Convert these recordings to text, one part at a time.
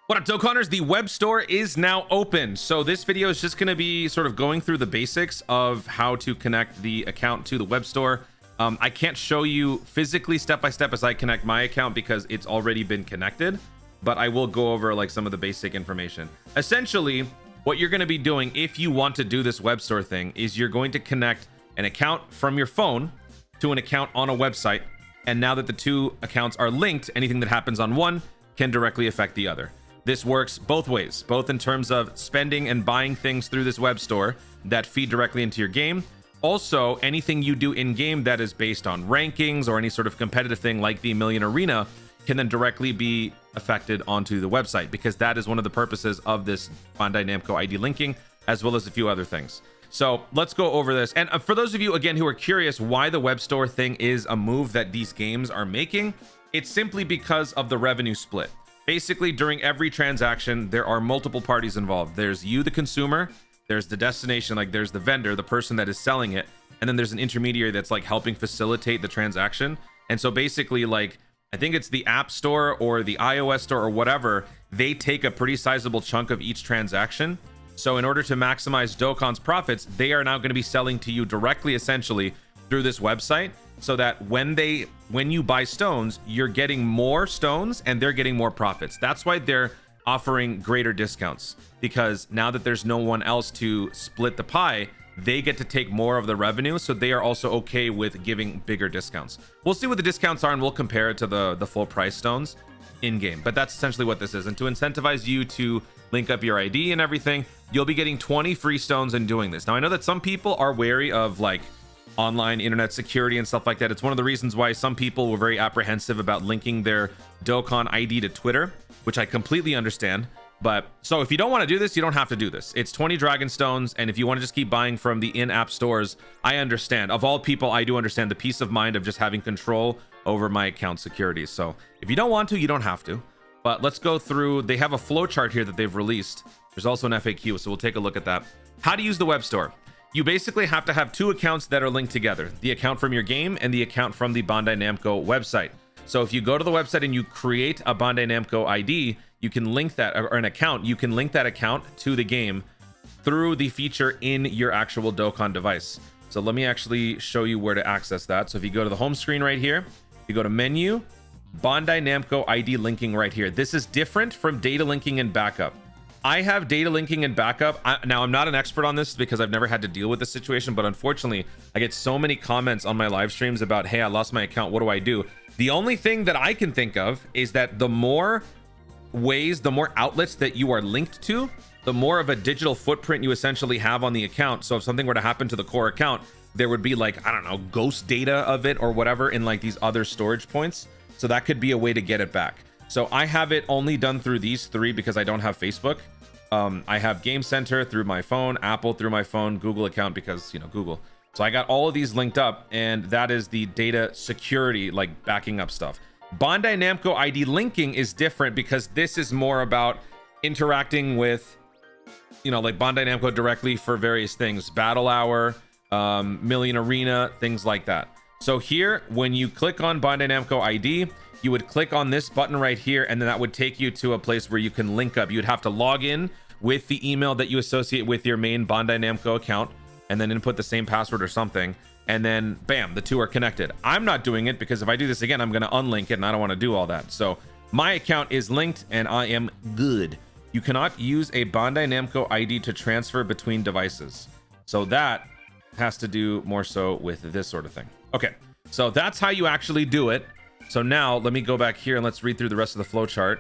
What up, Dokkanners? The web store is now open. So this video is just going to be sort of going through the basics of how to connect the account to the web store. I can't show you physically step by step as I connect my account because it's already been connected, but I will go over like some of the basic information. Essentially, what you're going to be doing if you want to do this web store thing is you're going to connect an account from your phone to an account on a website. And now that the two accounts are linked, anything that happens on one can directly affect the other. This works both ways, both in terms of spending and buying things through this web store that feed directly into your game. Also, anything you do in game that is based on rankings or any sort of competitive thing like the Million Arena can then directly be affected onto the website, because that is one of the purposes of this Bandai Namco ID linking, as well as a few other things. So let's go over this. And for those of you, again, who are curious why the web store thing is a move that these games are making, it's simply because of the revenue split. Basically, during every transaction, there are multiple parties involved. There's you, the consumer, there's the destination, like there's the vendor, the person that is selling it, and then there's an intermediary that's like helping facilitate the transaction. And so basically, like, I think it's the App Store or the iOS Store or whatever, they take a pretty sizable chunk of each transaction. So in order to maximize Dokkan's profits, they are now going to be selling to you directly, essentially, through this website, so that when you buy stones, you're getting more stones and they're getting more profits. That's why they're offering greater discounts, because now that there's no one else to split the pie, they get to take more of the revenue. So they are also okay with giving bigger discounts. We'll see what the discounts are and we'll compare it to the full price stones in game, but that's essentially what this is. And to incentivize you to link up your ID and everything, you'll be getting 20 free stones in doing this. Now, I know that some people are wary of like online internet security and stuff like that. It's one of the reasons why some people were very apprehensive about linking their Dokkan ID to Twitter, which I completely understand. But so if you don't want to do this, you don't have to do this. It's 20 dragon stones, and if you want to just keep buying from the in-app stores, I understand. Of all people, I do understand the peace of mind of just having control over my account security. So if you don't want to, you don't have to. But let's go through. They have a flowchart here that they've released. There's also an FAQ, so we'll take a look at that. How to use the web store. You basically have to have two accounts that are linked together, the account from your game and the account from the Bandai Namco website. So if you go to the website and you create a Bandai Namco ID, you can link that, or an account, you can link that account to the game through the feature in your actual Dokkan device. So let me actually show you where to access that. So if you go to the home screen right here, you go to menu, Bandai Namco ID linking right here. This is different from data linking and backup. I have data linking and backup. Now, I'm not an expert on this because I've never had to deal with this situation, but unfortunately, I get so many comments on my live streams about, hey, I lost my account. What do I do? The only thing that I can think of is that the more ways, the more outlets that you are linked to, the more of a digital footprint you essentially have on the account. So if something were to happen to the core account, there would be like, I don't know, ghost data of it or whatever in like these other storage points. So that could be a way to get it back. So I have it only done through these three because I don't have Facebook. I have Game Center through my phone, Apple through my phone, Google account because, you know, Google. So I got all of these linked up, and that is the data security, like backing up stuff. Bandai Namco ID linking is different because this is more about interacting with, you know, like Bandai Namco directly for various things, Battle Hour, Million Arena, things like that. So here, when you click on Bandai Namco ID, you would click on this button right here, and then that would take you to a place where you can link up. You'd have to log in with the email that you associate with your main Bandai Namco account, and then input the same password or something, and then bam, the two are connected. I'm not doing it because if I do this again, I'm going to unlink it, and I don't want to do all that. So my account is linked, and I am good. You cannot use a Bandai Namco ID to transfer between devices. So that has to do more so with this sort of thing. Okay, so that's how you actually do it. So now let me go back here and let's read through the rest of the flowchart.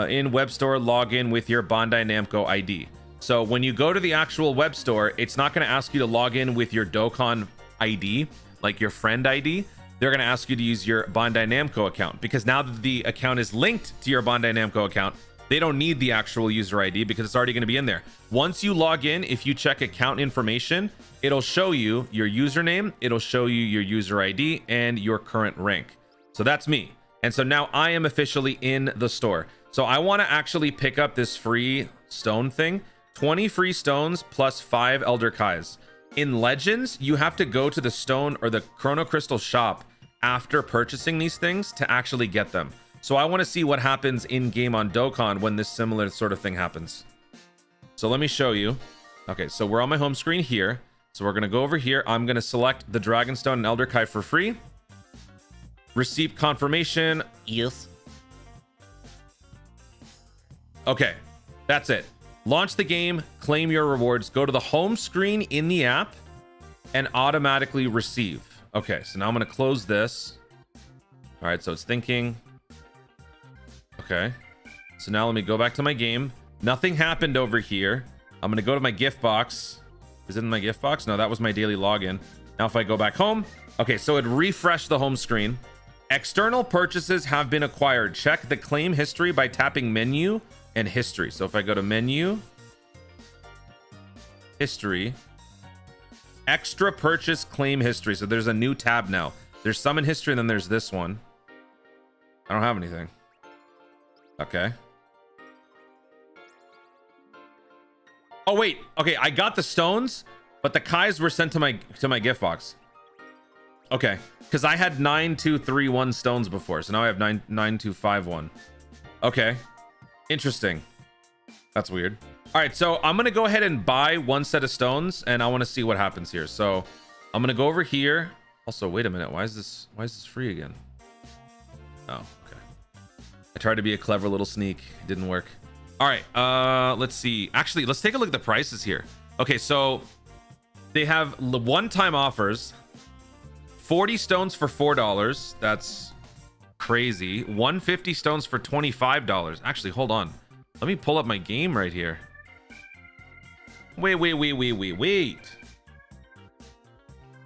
In web store, log in with your Bandai Namco ID. So when you go to the actual web store, it's not going to ask you to log in with your Dokkan ID, like your friend ID. They're going to ask you to use your Bandai Namco account, because now that the account is linked to your Bandai Namco account, they don't need the actual user ID because it's already going to be in there. Once you log in, if you check account information, it'll show you your username, it'll show you your user ID and your current rank. So that's me. And so now I am officially in the store. So I want to actually pick up this free stone thing, 20 free stones plus 5 Elder Kais. In Legends, you have to go to the stone or the Chrono Crystal shop after purchasing these things to actually get them. So I want to see what happens in game on Dokkan when this similar sort of thing happens. So let me show you. Okay, so we're on my home screen here. So we're going to go over here. I'm going to select the Dragonstone and Elder Kai for free. Receipt confirmation. Yes. Okay, that's it. Launch the game, claim your rewards, go to the home screen in the app, and automatically receive. Okay, so now I'm going to close this. All right, so it's thinking. Okay, so now let me go back to my game. Nothing happened over here. I'm going to go to my gift box. Is it in my gift box? No, that was my daily login. Now if I go back home. Okay, so it refreshed the home screen. External purchases have been acquired. Check the claim history by tapping menu and history. So if I go to menu, history, extra purchase claim history. So there's a new tab now. There's some in history, and then there's this one. I don't have anything. Okay. Oh wait. Okay, I got the stones, but the Kais were sent to my gift box. Okay, because I had 9231 stones before, so now I have 9251. Okay, interesting. That's weird. All right, so I'm gonna go ahead and buy one set of stones, and I want to see what happens here. So I'm gonna go over here. Also, wait a minute. Why is this free again? Oh, okay. I tried to be a clever little sneak. It didn't work. All right, let's see. Actually, let's take a look at the prices here. Okay, so they have one-time offers. 40 stones for $4. That's crazy. 150 stones for $25. Actually, hold on. Let me pull up my game right here. Wait.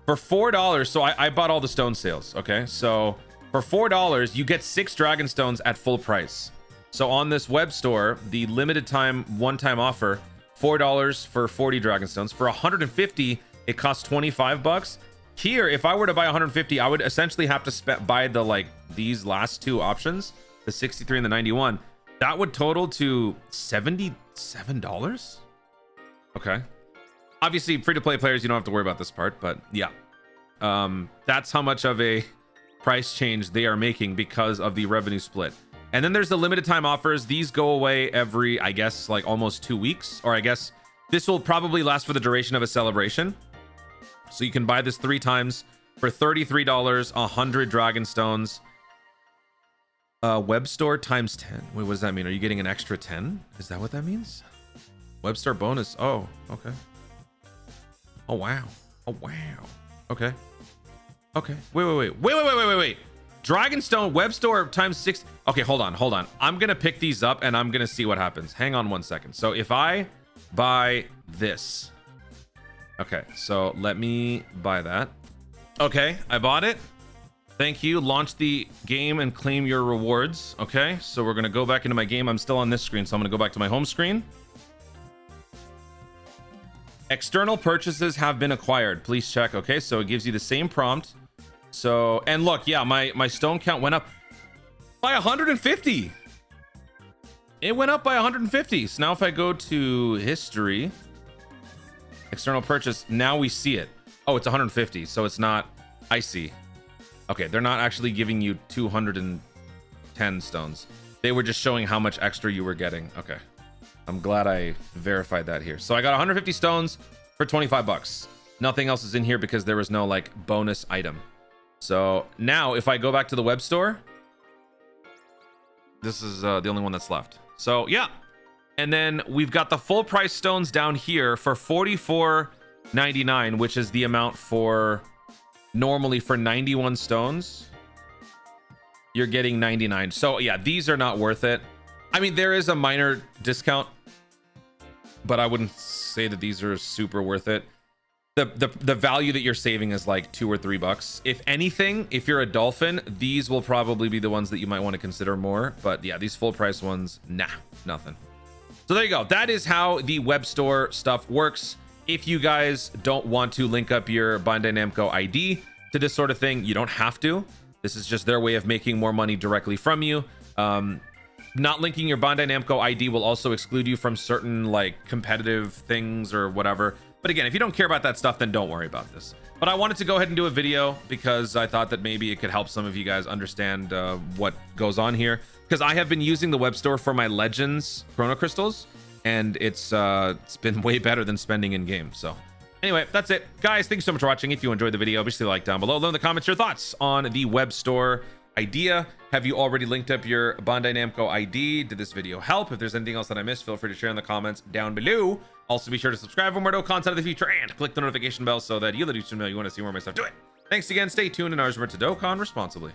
For $4, so I bought all the stone sales. Okay, so for $4, you get 6 dragon stones at full price. So on this web store, the limited time one-time offer, $4 for 40 dragon stones. For 150, it costs 25 bucks. Here, if I were to buy 150, I would essentially have to buy the these last two options, the 63 and the 91. That would total to $77. Okay. Obviously, free-to-play players, you don't have to worry about this part, but yeah. That's how much of a price change they are making because of the revenue split. And then there's the limited time offers. These go away every, I guess, like almost 2 weeks, or I guess this will probably last for the duration of a celebration. So you can buy this 3 times for $33, 100 dragon stones. Web store times 10. Wait, what does that mean? Are you getting an extra 10? Is that what that means? Web store bonus. Oh, okay. Oh, wow. Oh, wow. Okay. Okay. Wait. Dragonstone web store times 6. Okay, hold on. I'm going to pick these up and I'm going to see what happens. Hang on 1 second. So if I buy this. Okay, so let me buy that. Okay, I bought it. Thank you. Launch the game and claim your rewards. Okay, so we're going to go back into my game. I'm still on this screen, so I'm going to go back to my home screen. External purchases have been acquired. Please check. Okay, so it gives you the same prompt. So, and look, yeah, my stone count went up by 150. It went up by 150. So now if I go to history, external purchase, now we see it. Oh, it's 150. So it's not, I see. Okay, they're not actually giving you 210 stones. They were just showing how much extra you were getting. Okay. I'm glad I verified that here. So I got 150 stones for 25 bucks. Nothing else is in here because there was no like bonus item. So now if I go back to the web store, this is the only one that's left. So yeah. And then we've got the full price stones down here for $44.99, which is the amount for normally for 91 stones. You're getting 99. So yeah, these are not worth it. I mean, there is a minor discount, but I wouldn't say that these are super worth it. The value that you're saving is like $2 or $3. If anything, if you're a dolphin, these will probably be the ones that you might want to consider more. But yeah, these full price ones, nah, nothing. So there you go. That is how the web store stuff works. If you guys don't want to link up your Bandai Namco ID to this sort of thing, you don't have to. This is just their way of making more money directly from you. Not linking your Bandai Namco ID will also exclude you from certain like competitive things or whatever. But again, if you don't care about that stuff, then don't worry about this. But I wanted to go ahead and do a video because I thought that maybe it could help some of you guys understand what goes on here. Because I have been using the web store for my Legends Chrono Crystals, and it's been way better than spending in game. So anyway, that's it, guys. Thank you so much for watching. If you enjoyed the video, obviously like down below. Let in the comments your thoughts on the web store idea. Have you already linked up your Bandai Namco ID? Did this video help? If there's anything else that I missed, feel free to share in the comments down below. Also, be sure to subscribe for more dope content of the future and click the notification bell so that you'll let YouTube know you want to see more of my stuff. Do it. Thanks again. Stay tuned, and ours to Dokkan responsibly.